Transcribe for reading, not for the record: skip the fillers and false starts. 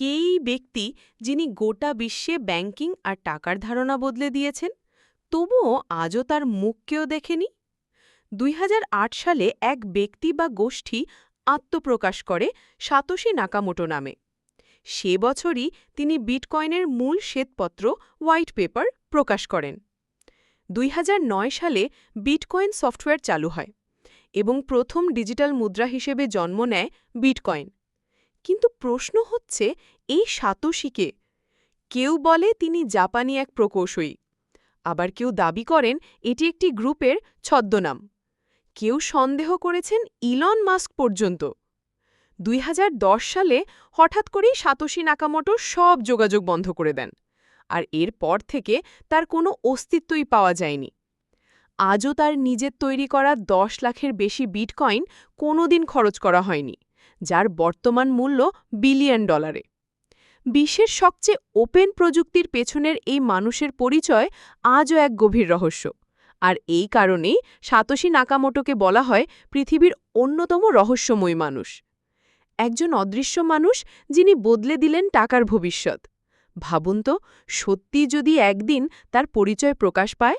কেই ব্যক্তি যিনি গোটা বিশ্বে ব্যাংকিং আর টাকার ধারণা বদলে দিয়েছেন, তবুও আজও তার মুখ কেউ দেখেনি। ২০০৮ সালে এক ব্যক্তি বা গোষ্ঠী আত্মপ্রকাশ করে সাতোশি নাকামোটো নামে। সে বছরই তিনি বিটকয়েনের মূল শ্বেতপত্র হোয়াইট পেপার প্রকাশ করেন। ২০০৯ সালে বিটকয়েন সফটওয়্যার চালু হয় এবং প্রথম ডিজিটাল মুদ্রা হিসেবে জন্ম নেয় বিটকয়েন। কিন্তু প্রশ্ন হচ্ছে, এই সাতোশিকে? কেউ বলে তিনি জাপানি এক প্রকৌশলী, আবার কেউ দাবি করেন এটি একটি গ্রুপের ছদ্মনাম। কেউ সন্দেহ করেছেন ইলন মাস্ক পর্যন্ত। ২০১০ সালে হঠাৎ করেই সাতোশি নাকামোটো সব যোগাযোগ বন্ধ করে দেন, আর এরপর থেকে তার কোনো অস্তিত্বই পাওয়া যায়নি। আজও তার নিজের তৈরি করা ১০ লাখের বেশি বিটকয়েন কোনোদিন খরচ করা হয়নি, যার বর্তমান মূল্য বিলিয়ন ডলারে। বিশ্বের সবচেয়ে ওপেন প্রযুক্তির পেছনের এই মানুষের পরিচয় আজও এক গভীর রহস্য, আর এই কারণেই সাতোশি নাকামোটোকে বলা হয় পৃথিবীর অন্যতম রহস্যময় মানুষ। একজন অদৃশ্য মানুষ যিনি বদলে দিলেন টাকার ভবিষ্যৎ। ভাবুন তো, সত্যি যদি একদিন তার পরিচয় প্রকাশ পায়।